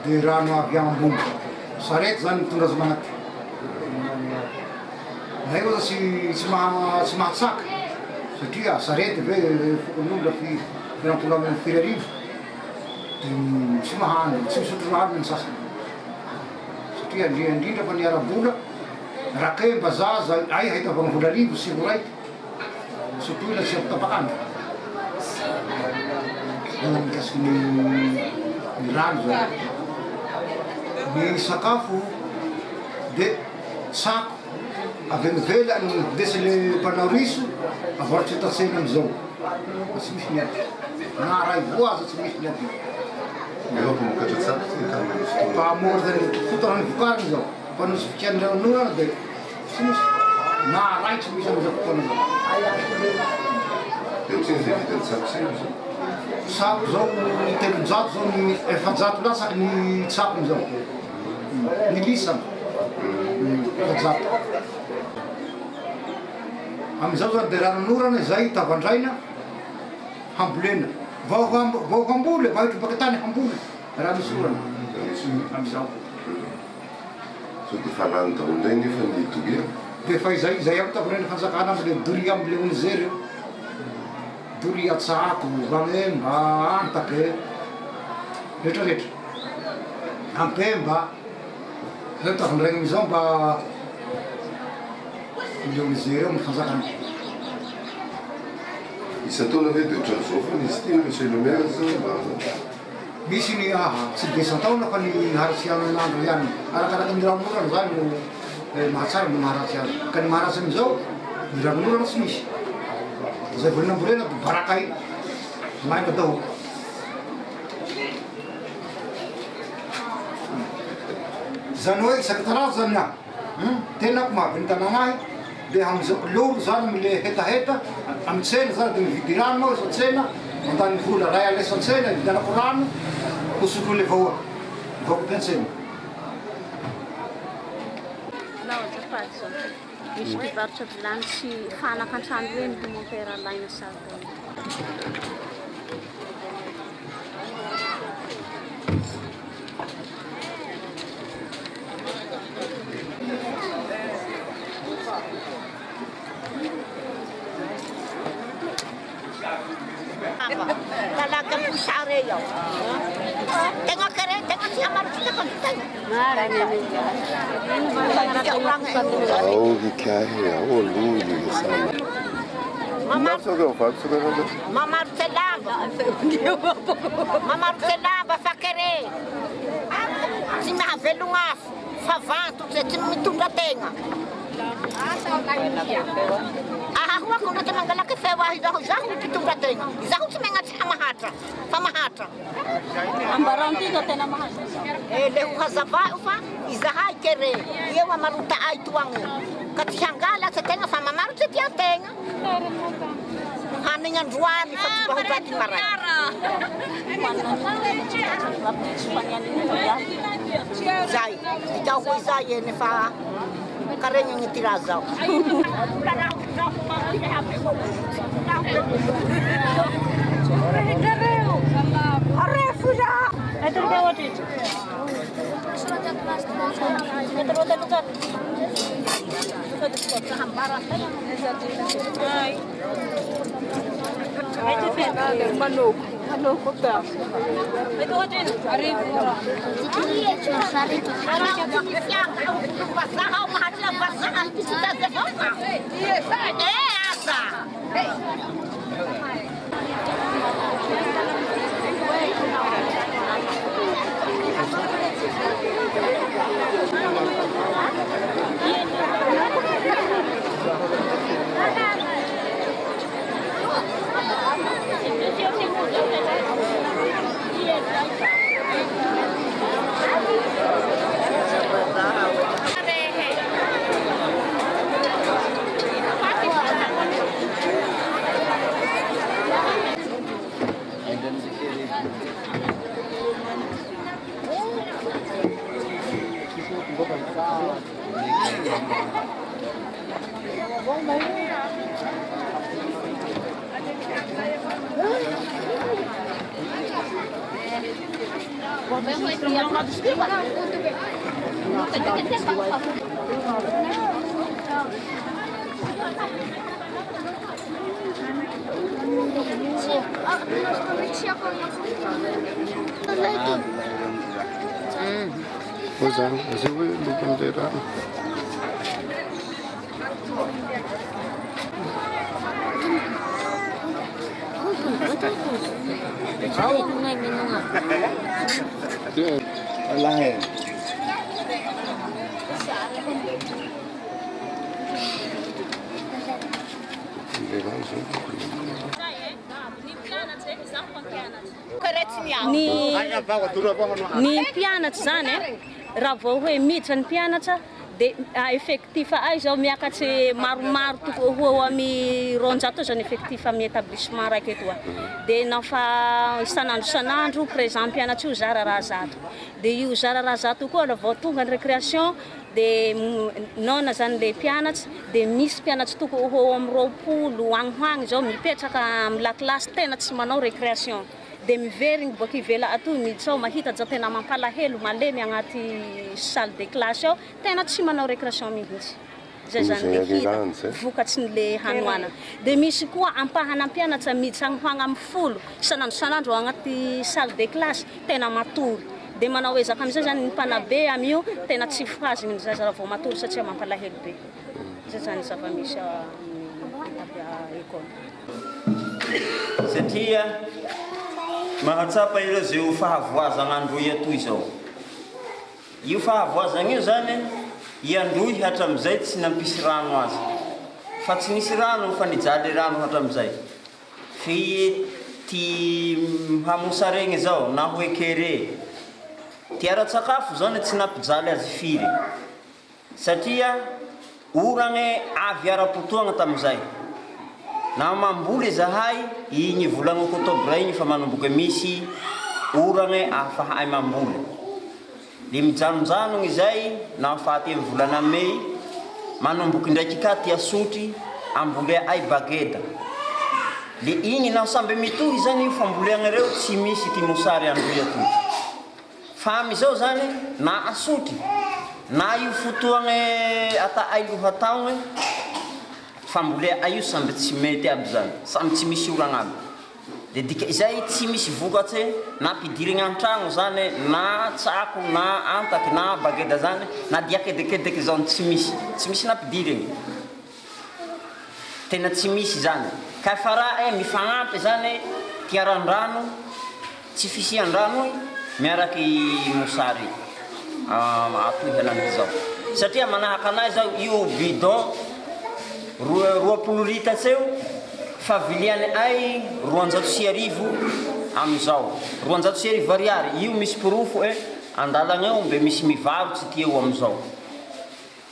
Dia rano avy ambony sarety zany mitondra azy manaty nay oza tsy mahatsaka satria sarety ve fokon'olona firampola amin'ny 4 arivo dia tsy mahany tsy misotro rano ny sasany satria indrindra fa niara-bola rakemba zaza ay ahitavagna vola arivo sy voraiky sotoina tsy ampitapakandro zany mikasiky ny rano zao ny sakafo dia sako avy mivelany ndesy le mpanao riso avarotsy etatsena amizao tsy misy niaty na ray voaza tsy misy niaty mpamora zany fotoana ny vokariny zao mpanosy fikiandranoana dia tsy misy na ray tsy misy amizao fotoana zao sako zao 300 zao ny 100 lasaky ny tsako zao ny lisany 100 amizao zany dia ranonorana zay tavandraina hambolena vao hamboly vahitry baka tany hamboly raha misy orana amizao so dia fa lany daholo ndray nefa ny doria dia fa izay aby tavandraina fanjakana amle doria amle onizera io doria tsako vanemba antaky rehetrarehetra ampemba zay tavandraigna amizao mba milionizera eo mifanjakana isa-taona ve dia ohatran'izao fa nisy ty monsieur le maire zao mba misy ny tsy de 100 taona fa ny maharatsy an'andro ihany arakaraky ny ranonorana zany no mahatsara no maharatsy azy ka ny maharatsy amizao ny ranonorana tsy misy zay volinamborena dia barakay maina daholo zany hoe isaky tarazo zany tenako mahavy ny tanànahy dia amizao lolo zany amile hetaheta amy tsena zany dia mividy rano izy tsena mandany vola ray alesa an-tsena vidanako rano hosotro le vaoko ten-tsena misy mpivarotra vilany sy fanaka an-trano reny no mampera laina sady talaga pusare yao tengok kere tengok si amar kita kan ao hikahy ao aloha sana mamar telamba fakere tsy mahavelogna favanto tsy mitondra tegna ahahoako na mangalaky feo ahy zaho mitondra tegna zaho tsy megnatsy hamahatra fa mahatra ambarantiga tena mahatra le ho hazavao fa izahay kere eo amarota ay toagny ka tsy hangala tsy tegna fa mamarotsy tia tegna hanigny androany fa tsy bahodraty maray zay itao ko izay eny fa karegny ny tira zao Manoko tá. Ito din. Arrivo. Sige, sorry to. Ano yung siya? Basahaw mahal basahan kita sa baba. Asa. Pois é, mas eu vou ponderar. Lá é. Ny mpianatra zany raha vao hoe miditra ny mpianatra dia effectif ay zao miakatry maromaro ho amin'ny 200 zany effectif amin'ny établissement raiky eto dia nafa isanandro présent mpianatra io zara raha zato dia io zara raha zato koa raha vao tonga ny récréation dia nona zany le mpianatra dia misy mpianatra toko ho amin'ny 20 agny zao mipetraka amin'ny lakilasy tena tsy manao récréation dia miverigny boaka ivela atoy miditra mahita zao tena mampalahelo malemy agnaty salle de classe ao tena tsy manao récréation mihitsy zay zany le hita vokatsy n'le hanoana dia misy koa ampahana mpianatra miditra agny hoagna amin'ny 10 isanandro agnaty salle de classe tena matory dia manao ezaka amin'izay zany ny mpanabe amin'io tena tsy fazigny ny zaza raha vao matory satria mampalahelo be zay zany zava-misy école satria mahatsapa ireo zay ho fahavoazana androy atoy zao io fahavoazana io zany iandroy hatram'izay tsy nampisy rano azy fa tsy nisy rano fa nijaly rano hatram'izay fi ty hamosaregny zao na hoe kere ty ara-tsakafo zany tsy nampijaly azy firy satria oragny avy ara-potoagna tam'izay na mamboly zahay igny volagna octobre igny fa manomboka misy oragny afahay mamboly le mijanonjanogny izay na fahaty amin'ny volana mey manomboky ndraiky ka ty asotry amboly ay bageda le igny na samby mitohy zany io famboleagnareo tsy misy ty mosary androy atoy fa amizao zany na asotry na io fotoagny ata ay lohataogny fambolea ay io samby tsy mety aby zany samby tsy misy oragna aby dia dika izay tsy misy vokatsy na ampidirigny an-tragno zany na tsako na antaky na bageda zany na diakedekedeky zao tsy misy na ampidirigny tena tsy misy zany ka fa raha mifagnampy zany tiaran-drano tsy fisian-drano miaraky mosary atoy hanandy zao satria manahaka anazy zao io bidon 20 litres eo fa viliany ay 250 amizao 250 ariary io misy pirofo andalagna eo mbe misy mivarotsy ty eo amizao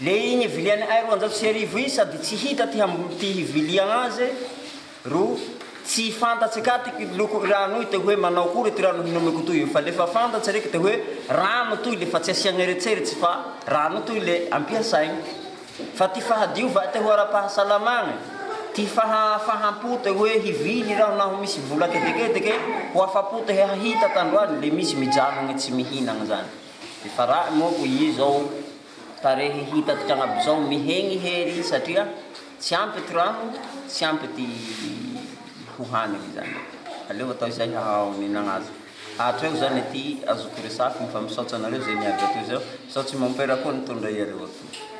le igny viliany ay 250 io sady tsy hita ty hiviliagna azy ro tsy fantatsy ka ty loko rano io te hoe manao kory ty rano hinomeko toy io fa lefa fantatsy reky te hoe rano toy le fa tsy asiagna eritseritsy fa rano toy le ampiasaigny fa ty fahadiova te hoe ara-pahasalamagny ty fahampo te hoe hivily raho na ho misy vola kedekedeke ho afapo te hoe hahita tandroany le misy mijanogny tsy mihinagna zany de fa raha moko i zao tarehy hita ty tragnaby zao mihegny hery satria tsy ampy ty rano tsy ampy ty hohanigny zany aleo atao izay haminagnazy hatreo zany ty azoko resafy fa misaotsy anareo zay niavy atoy zao sao tsy mampera koa nitondra iareo atoy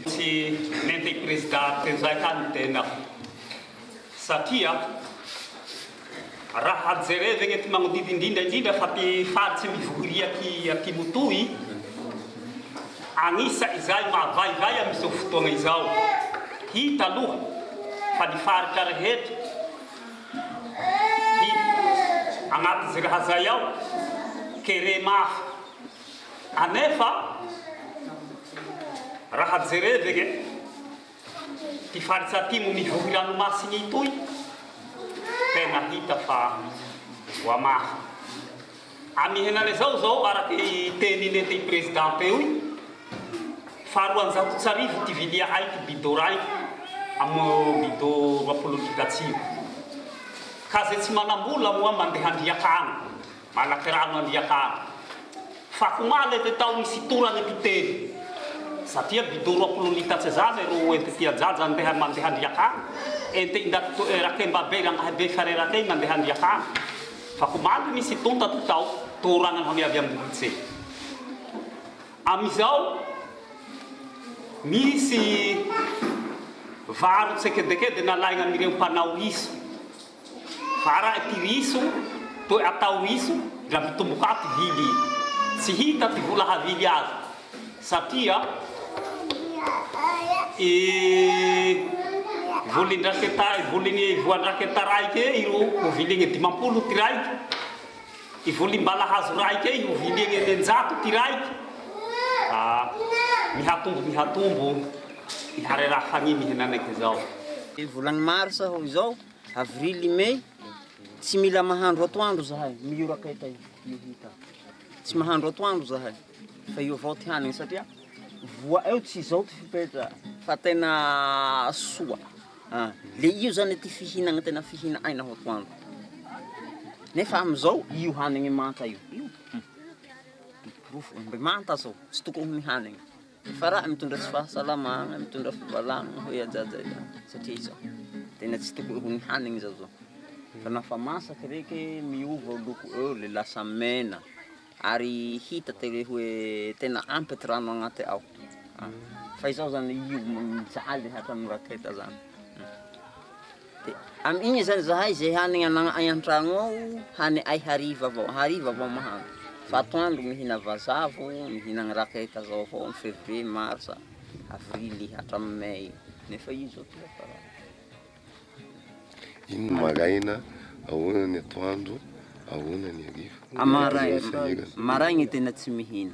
tsy nenty presidente zay hany tena satria raha jerevagny ty magnodidy indrindra fa ty faritsy mivohiriaky aty motoy anisa izay mahavaivay amizao fotoagna izao hita aloha fa ny faritra rehetra agnaty zay raha zay ao kere mafy anefa raha jerevagny ty faritsy atimo mivohy ranomasigny itoy tena hita fa hoa mafy amihenany zao araky teninety présidente io fa 200 ty vilia haiky bido raiky amin'ny bidô 20 litra tsiro. Ka zay tsy manambola moa mandeha andriakana, malaky rano andriakana. Fa komaly ty tao misy torany titely. Satria bidô 20 litra tsy zany ro ente tia jaja mandeha andriakana. Ente indaty rakembabe ragnahabe farerakay mandeha andriakana. Fa komaly misy tonta ty tao, torana avy ambonitsy. Amizao misy varo tsekedekedy nalaigna amin'ireo mpanao riso. Fa raha ty riso, toy atao riso, la mitombokaty vily. Tsy hita ty vola havily azy. Satria voan-draketa raiky io viligny 50 ty raiky. I volim-balahazo raiky io viligny 900 ty raiky. Mihatombo ihareraha fagnimy henanaky zao. Volagny marsa ho izao, avrily, mai, tsy mila mahandro atoandro zahay, mioraka ita hita. Tsy mahandro atoandro zahay, fa io avao ty hanigny satria voa eo tsy izao ty fipetra, fa tena soa. Le io zany ty fihinagna tena fihina aina ho atoandro. Nefa amizao, io hanigny manta io. Mbe manta zao, tsy tokony mihanigny. Fa raha mitondra tsy fahasalamagna, mitondra fivalagna, hoe ajaja satria izao. Tena tsy tokony ho mihanigny zao zao. Fa nafa masaky reky miova loko eo le lasa mena. Ary hita tele hoe tena ampy ty rano agnaty ao. Fa izao zany io mijaly hatramin'ny raketa zany. Amin'igny zany zahay zay hanigny ay an-tragno ao, hany ay hariva avao mahandro. Fa atoandro mihina vazavo, mihina raketa zao avao, février, mars, avril, hatramin'ny mai. Nefa io zao ty fara. Ino maraina, ahoana ny atoandro, ahoana ny hariva. Maraigny tena tsy mihina.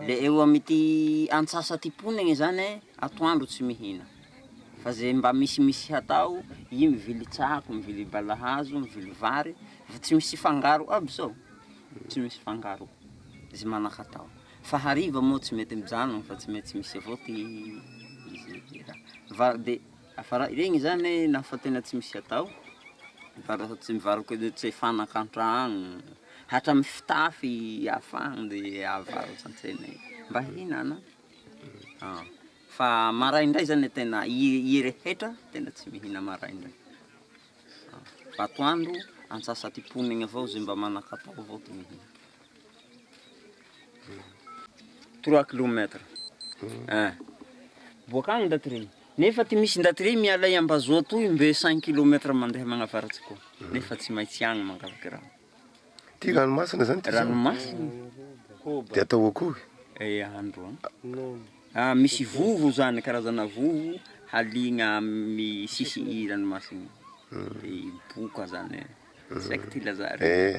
Le eo amity antsasa tiponigny zany, atoandro tsy mihina. Fa zay mba misy hatao, i mivily tsako, mivily balahazo, mivily vary, fa tsy misy fangaro aby zao. Tsy misy fangaro, zay manakatao. Fa hariva moa tsy mety mijanona, fa tsy mety misy avao ty de afara regny zany nafa tena tsy misy atao. Tsy mivaroko tsy fanaka an-tragno, hatramin'ny fitafy afagny de avaro tsantsena mba hihinana. Fa maraindray zany tena i rehetra tena tsy mihina maraindray. Fa atoandro antsasa tiponigny avao zay mba manakatao avao ty mihina. 3 kilometra. Boakagny ndaty regny. Nefa ty misy ndaty regny miala Ambazoa toy mbe 5 kilometra mandeha magnavaratsy koa. Nefa tsy maintsy agny mangavaky rano. Ty ranomasina zany ty ranomasina. De atao akory? Andro misy vovo zany, karazana vovo haligna sisy ranomasina. De boka zany. Saiky ty lazary.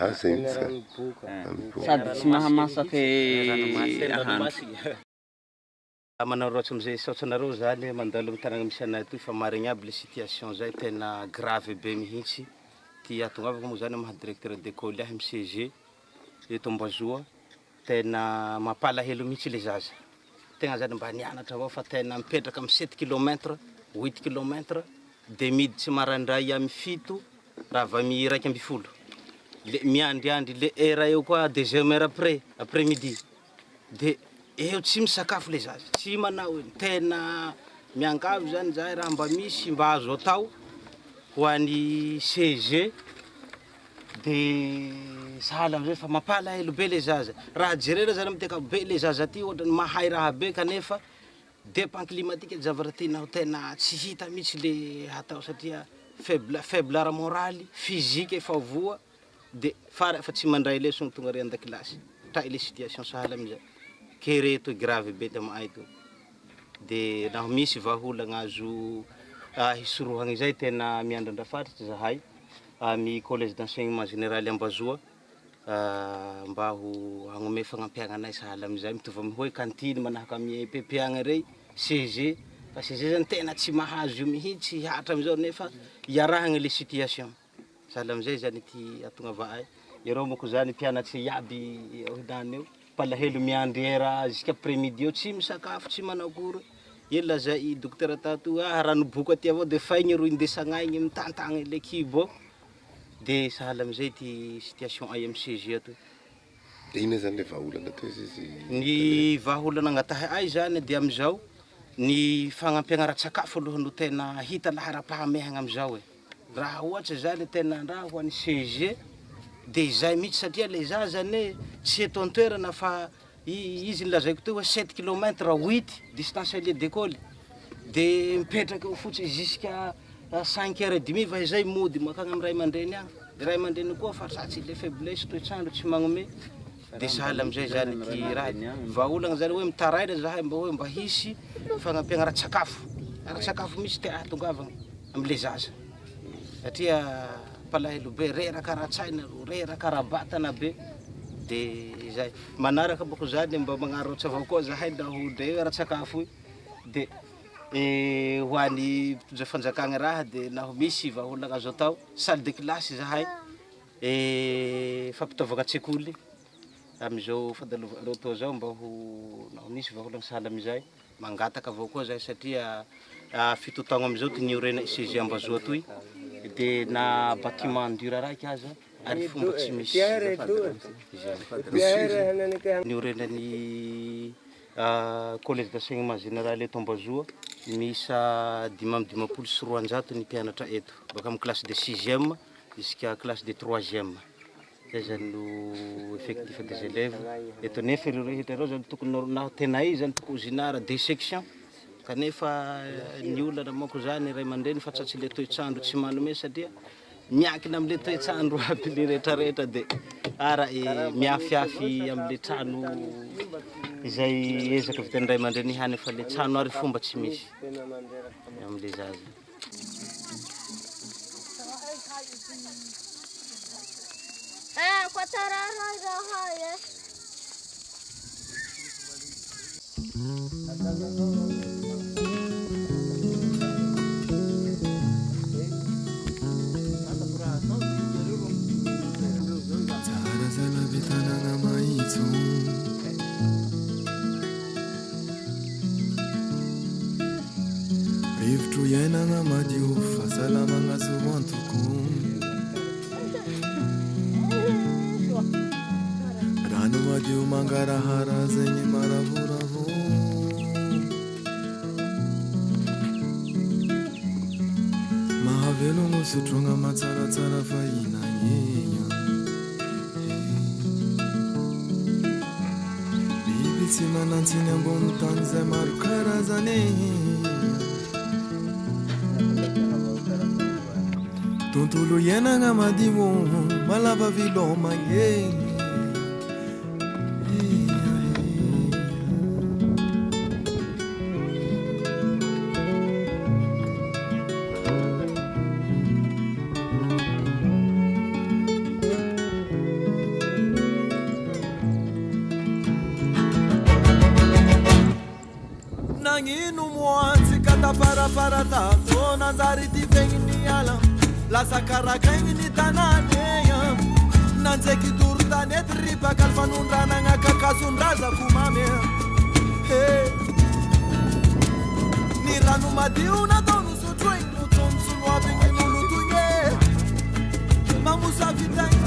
Sady tsy mahamasaky ahandro. Manao roatsy amizay saotsanareo zany mandalo amin'ny tanàgna misy anay toy fa marigny aby le situation zay tena grave be mihitsy. Ty atongavako moa zany maha directeur d'école ahy CG eto Ambazoa tena mampalahelo mihitsy le zaza. Tegna zany mba nianatra avao fa tena mipetraka amin'ny 7 km, 8 km de miditsy maraindray amin'ny 7 raha va mi 1:12. Le miandriandry le heure eo koa 2 heures après midi. De eo tsy misakafo le zaza, tsy manao tena miangavy zany zahay raha mba misy mba azo atao ho an'ny CG de sahala amizay fa mampalahelo be le zaza. Raha jerena zany miteka be le zaza ty ohatrany mahay raha be kanefa dépend climatique zavaratinao tena tsy hita mihitsy le hatao satria faible moraly, physique efa voa de fa tsy mandray lesson tonga re an-dakilasy. Trai le situation sahala amizay. Kereto grave be taminay to. De naho misy vahaolagna azo hisorohagny zay tena miandrandrafatritsy zahay amin'ny collège d'enseignement général Ambazoa mba ho hagnome fagnampiagna anay sahala amizay mitovy amin'ny hoe cantine manahaka amin'ny PP agny rey CG fa CG zany tena tsy mahazo io mihitsy hatra amizao nefa iarahagna le situation. Sahala amizay zany ty atongava ay. Ireo moko zany mpianatsy iaby hinany eo palahelo miandry era jusqu'à après-midi eo tsy misakafo tsy manao akory ela zay dokotera tato rano boky aty avao de faigny ro indesagnaigny mitantagny le kibo de sahala amizay ty situation ay amy CG ato. Ina zany le vahaolana to izy? Ny vahaolana agnatahy ay zany de amizao ny fagnampiagna raha-tsakafo aloha no tena hita lahara-pahamehagna amizao e. Raha ohatry zany tena raha ho an'ny CG de zay mihitsy satria le zazany tsy eto an-toerana fa izy lazaiko teo hoe 7 km 8 distance lieu d'école de mipetraka eo fotsiny jusqu'à 5h30 va izay mody makagny amy ray aman-dreny agny. De ray aman-dreny koa fa satsy le faiblesse toetrandro tsy magnome de sahala amizay zany ty raha vahaolagna zany hoe mitaraina zahay mba hoe mba hisy fagnampiagna raha-tsakafo. Raha-tsakafo misy te ahatongavagna am'le zaza satria palahelo be reraka raha-tsaina ro reraka raha-batana be de zay manaraka boko zany mba magnarotsy avao koa zahay da ho de raha-tsakafo de ho an'ny mpitondra fanjakagna raha de na ho misy vahaolagna azo atao salle de classe zahay fampitaovagna an-tsekoly amizao fadalova atao zao mba ho na ho misy vahaolagna sahala amizay mangataka avao koa zahay satria fitotoagna amizao ty niorena CG Ambazoa toy de na bâtiment dur raiky aza ary fomba tsy misy niorenany collège d'enseignement général eto Ambazoa misa 526 ny mpianatra eto baka amy classe de 6e jusqu'à classe de 3e. Zay zany no effectif des élèves eto nefa ireo rehetra reo zany tokony na tena izy zany tokony zinara des sections kanefa ny olana manko zany ray aman-dreny fa tsatsy le toetrandro tsy manome satria miankina am'le toetrandro aby le rehetrarehetra de ara miafiafy am'le trano izay ezaka vitan'ny ray aman-dreny hany fa le trano ary fomba tsy misy am'le zaza. Rivotro iainagna madio fahasalamagna azo antoko rano madio mangarahara zegny maravoravo mahavelogno sotrogna matsaratsara fahinagneya biby tsy manantsiny ambony tany zay maro karazane tontolo iainagna madio malava vilomagny nagnino moantsy katafarafara tato nanjary ty vegniny ala lasa karakaigny ny tanàneya nanjeky doro tanety ripaka alfanondranagna kakazon-drazako mame ny rano madio natao nosotroigny no tsonotsono avigny nolotoigny mamosavitagny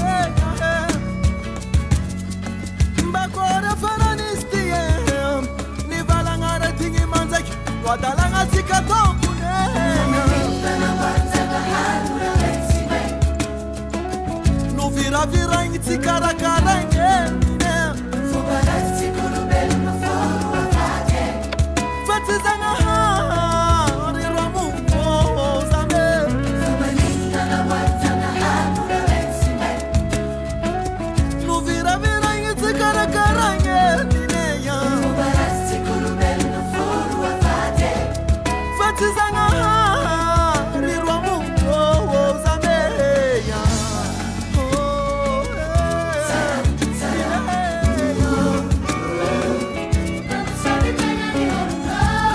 mbakôry afaranisy ty ny valagnara tigny manjaky no adalagna tsika tompone no viraviraigny tsy karakaraigny fa tsy zagnahary roamongo zame no viraviraigny tsy karakaraigny fa tsy zagnahary roamongo zame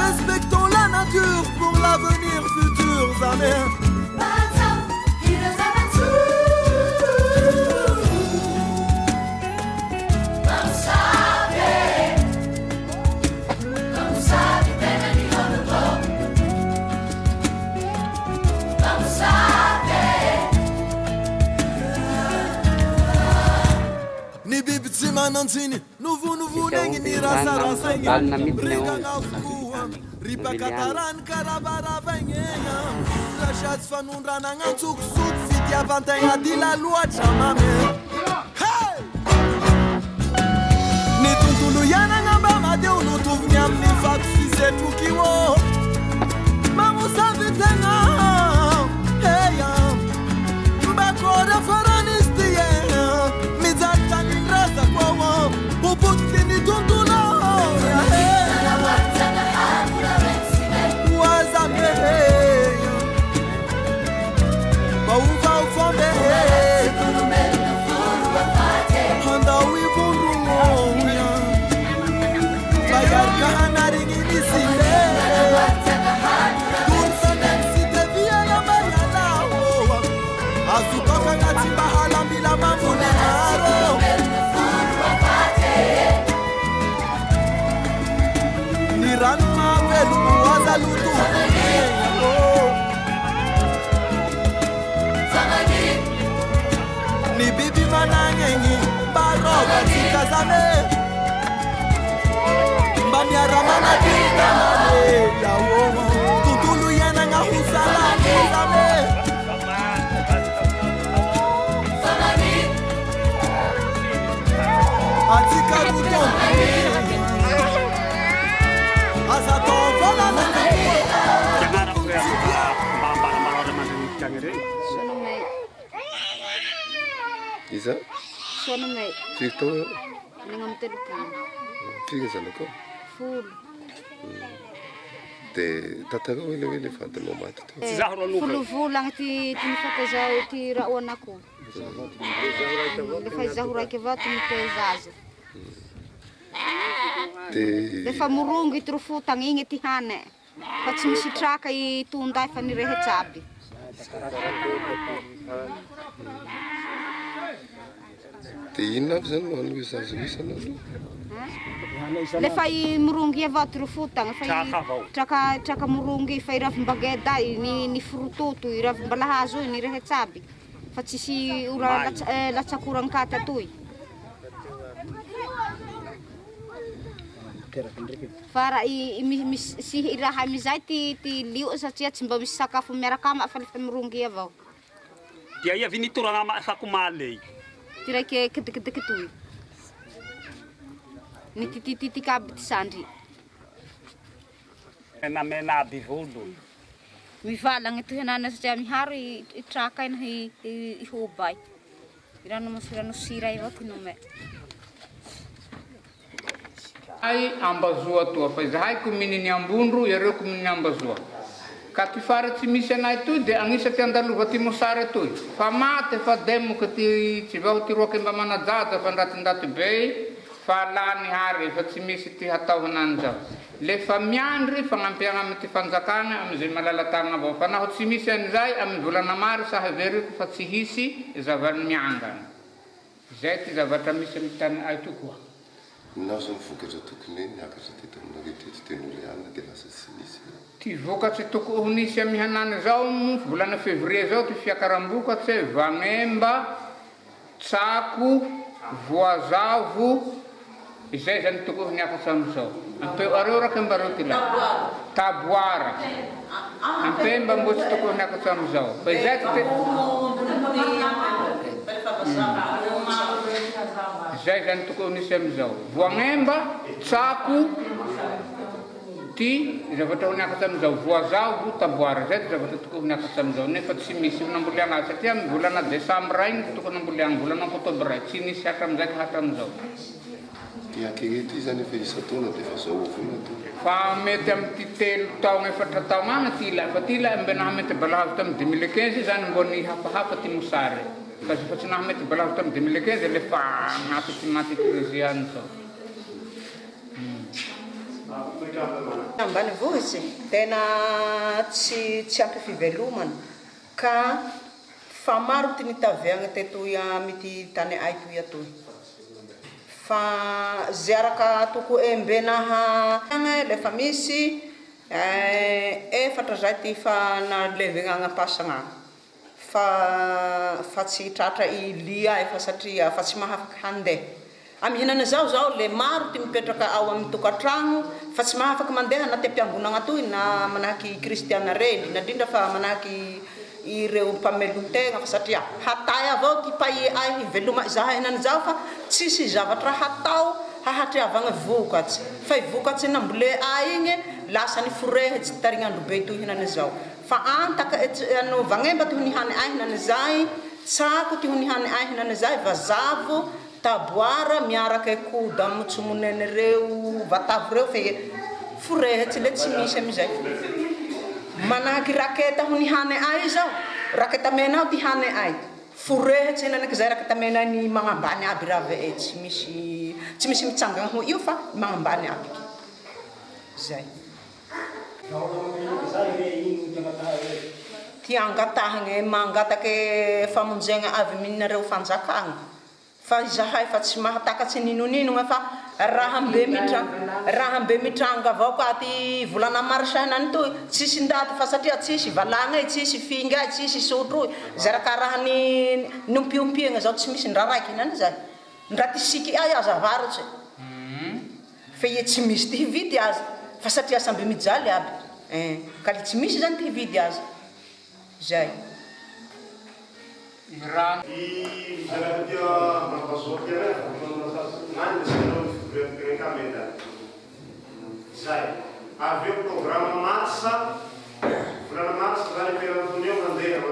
respectons la nature pour l'avenir futur zame manantsiny novonovonegny ny rasarasaigny regagna avokoa ry pakatarany karavaravaigny lasatsy fanondranagna antsokosoty fitiavantegna dila loatra mame ny tontolo ianagna mba madeo notoviny amin'ny fakofisetroky ô mamosavy tegna heya mba kôra faranisy ty mijaly tagny razako popotiky ny tontolo oazame baovaofambe handao ivondrognoya bayarika hanarigny nisile dorsanensiteviana marialao azokakagnaty mba halambila mamonanaro ny rano mavelomo azaloto ny biby managegny mba rogatikazame mba miaramanadinamame yao tontolo ianagna hosalamezame atika rotombe azatao volana Iza? Sono me. Firy taona? Megna amin'ny telopolo. Firy zanakao? Folo. Dia tantarao ele fatinao maty teo. Folo volagna ty nifatazao ty rahoanako. Lefa izaho raiky avao ty miteza azy. Lefa morongo ity rofotagna igny ty hane. Fa tsy misy traka i tonday fa nirehitsy aby. Dia inona avy zany no hanoisa azy isana aloha? Lefa i morongo avao ty rofotagna fa traka morongo fa i ravim-bageda ny frototo i ravim-balahazo io nirehitsy aby. Fa tsisy ora latsakoran-katy atoy. Fa misy raha amizay ty lio satria tsy mba misy sakafo miaraka ama fa lefa morongo avao. Dia ia vinitorana fakomaley. Ty raiky kidikidiky toy. Ny tititika aby ty sandry. Mena aby volo. Mivalagna ty henana satria miharo i traka ina i hobay. Irano sira avao ty nome. Ai ambazoa toa fa zahay komininy ambondro ireo komininy ambazoa. Ka ty faratsy misy anay toy dia agnisa ty andalova ty mosary toy. Fa maty fa demoka ty tsy vaho ty roaky mba manajaja fa ndatindaty be fa lany hary fa tsy misy ty hatao ananjao. Lefa miandry fagnampiagna amy ty fanjakana amizay malalatagna avao. Fa naho tsy misy an'izay amy volana mary sa heveriko fa tsy hisy zavany miangana. Zay ty zavatra misy amy tany ay toy koa. Naso vokatra tokony niakatra teto aminareo teto teny Oriana dia lasa tsy misy. Ty vokatsy tokony ho nisy amy hanany zao volana février zao ty fiakaram-bokatsy vagnemba, tsako, voazavo, izay zany tokony niakatra amizao. Ampeo areo raky ambareo ty la. Taboara. Ampemba mbo tsy tokony niakatra amizao. Fa izay ty zay zany tokony nisy amizao. Voagnemba, tsako, ty zavatra ho niakatra amizao. Voazavo, taboara. Zay ty zavatra tokony niakatra amizao. Nefa tsy misy namboleana azy. Satria volana desambra igny tokony namboleana. Volana oktobra tsy nisy hatra amizay ka hatra amizao. Ty akereto izy zany efa isa taona dia efa zao avona to. Fa mety amy ty 3 taogna 4 taogna agny ty ilay. Fa ty ilay mbe nahamety balahazo tamy 2015 zany mbo ny hafahafa ty mosary. Fa tsy nahamety balahazo tamy 2015 lefa agnaty ty maty krizy any zao. Ambanivohitsy tena tsy ampy fivelomana ka fa maro ty nitaviagna tetoy amy ty tany ay toy atoy. Fa zay araka toko embenaha lefa misy efatra zay ty fa nalevegna agnapasagna fa tsy tratra i lia fa satria fa tsy mahafaky handeha Amy hinana zao le maro ty mipetraka ao amin'ny tokantrano fa tsy mahafaka mandeha anaty ampiangonana toy na manahaky kristiana reny na indrindra fa manahaky ireo mpamelon-tegna fa satria hatay avao ty paie ay hiveloma zahay hinana zao fa tsisy zavatra hatao hahatriavagna vokatsy fa vokatsy nambole ay igny lasa ny forehitsy tarignandro be toy hinana zao fa antaka ano vagnemba ty honihany ay hinana zay tsako ty honihany ay hinana zay vazavo taboara miaraka koda motsomonene reo vatavo reo fe forehitsy le tsy misy amizay manahaky raketa honihany ay zao raketa menao ty hany ay forehitsy henanaky zay raketa mena ny magnambany aby raha ve tsy misy mitsangana ho io fa magnambany aby zay ty angatahagny mangataky famonjegna avy minareo fanjakagna fa zahay fa tsy mahatakatsy ninonino fa raha mbe mitranga avao ka ty volana marsa henany toy tsisy ndaty fa satria tsisy valagna tsisy finga tsisy sotro zay raha ny nompiompiagna zao tsy misy ndra raiky henany zay ndra ty siky ay aza avarotsy fa ie tsy misy ty hividy azy fa satria samby mijaly aby ka le tsy misy zany ty hividy azy zay Aveu programa massa, volana massa zany perantonio mandeha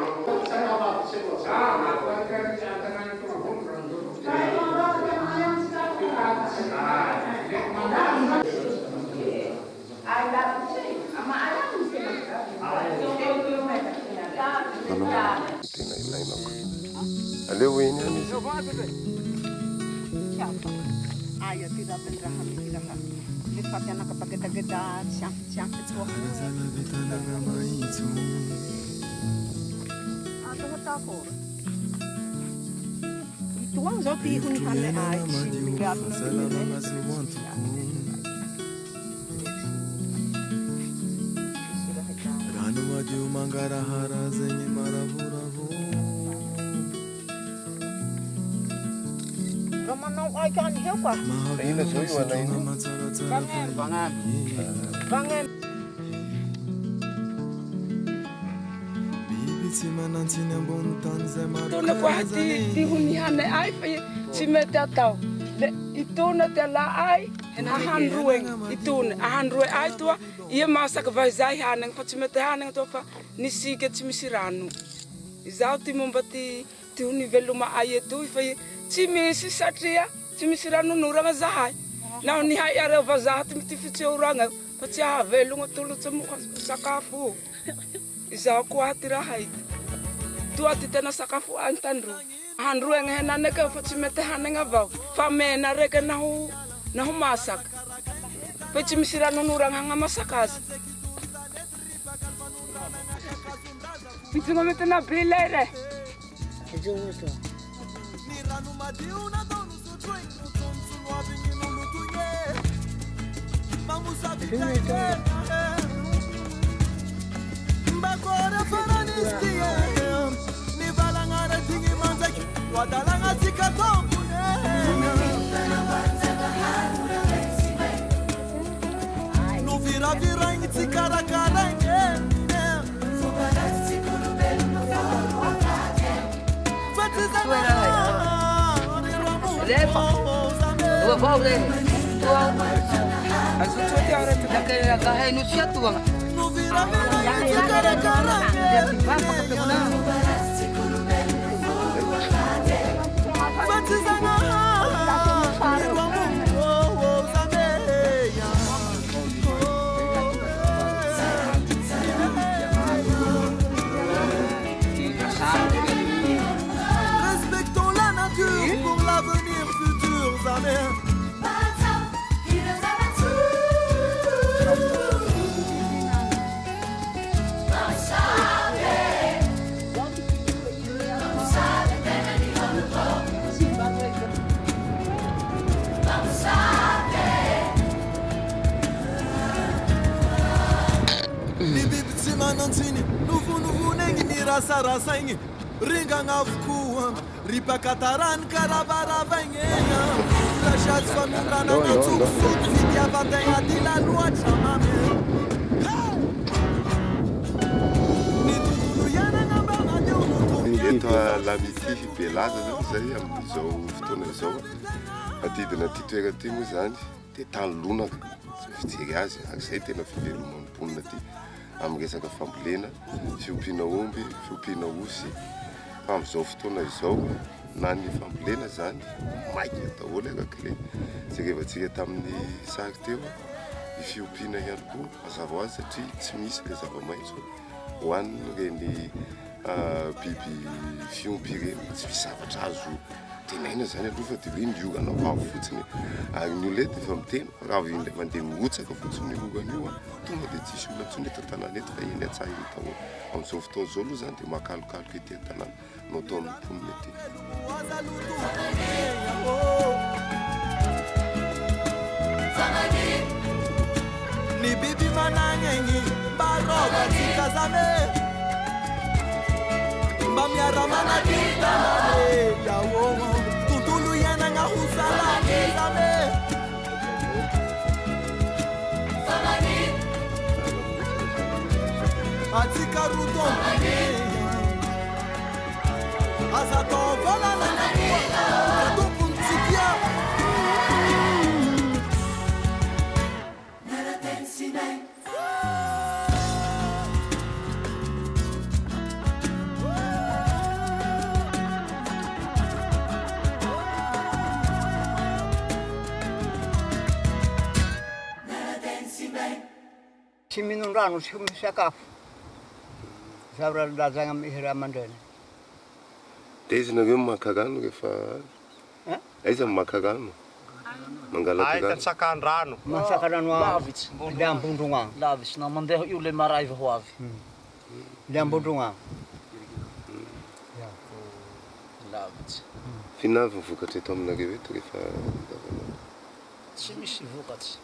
aleo ini ani ayo tidak pendrahan lepat anak kepageda-geda siang ketua atau tahu itu ang zau pi hunihan le ai singgap ranu madiu mangarahara zenye maravuravu Manau ai kan hiu pa. Ini suyu warna ini. Bangen. Tuna kwa hati huniane ai fa simeta tau. Le ituna te la ai ahanrueng ituna ahanrue ai tua ia masak vaizai haneng fa simeta haneng to fa nisike timisiranu. Izau timombati ti univeluma ai tu fa Timisi satria, timisi ranu nuranga zahai. Na ni hai are vazaha timitifiche uranga. Patia velunga tulu temu sakafu. Isa ku atira hai. Tu atitena sakafu antandru. Handru yang henane ka fatimete hanenga bau. Famena reke nahu masak. Patimisi ranu nuranga ngamasakas. Pitunga metena bilere. Ranu madiu na donu su drink no tonsu no abingi no lutunye mamusa vitaye mbakora fananistie ni valangara tingi manzaki wadalanga sikatokune no vira ingi karakarenge Dua bau deh. Dua. Aku cuci orang tu dah kaya gaya nusia tuang. Dia tiba pakai guna. Manantini, nuvu nengi ni rasa ingi, ringa ngavukuwa, ripa kataran karabara vengenya. Eto lamity belaza zany zay amin'izao fotoana izao atidina ty toerana ty moa zany dia tany lonaka fijery azy izay tena fiveloman'ny ty amin'ny resaka fambolena, fiompiana omby, fiompiana osy. Fa amin'izao fotoana izao na ny fambolena zany maika daholo arak'ilay zay rehefantsika tamin'ny sary teo ny fiompiana ihany koa mazava ho azy satria tsy misy ilay zava-maitso hoaniny reny biby fiompy ireny tsy misy zavatra azo tenaina zany aloha fa dia hoe miorana avy fotsiny ary ny olona eto efa miteny raha indray mandeha mihotsaka fotsiny orana io tonga dia tsisy olona ntsony eto an-tanàna eto fa eny an-tsaha eny daholo amin'izao fotoana izao aloha zany dia mahakalokaloka ety an-tanàna no atao amin'ny mponina ety. Ni bibi manangengi baroga tikazame Mbamiara mana kitane yawo tutulu yana nga husala kezame Atika ruton Azato vola na Tukun sikia Tsy minon rano, tsy misakafo. Zavatra lazagna amin'ny ray aman-dreny. Dia izy nareo maka rano rehefa aiza maka rano? Mangalaka rano? Tsakan-drano. Masaka rano lavitsy. Le ambondrogna agny. Lavitsy na mandeha io le maraiva ho avy. Le ambondrogna agny. Lavitsy. Fiana avy ny vokatra eto aminareo eto rehefa tsy misy vokatsy.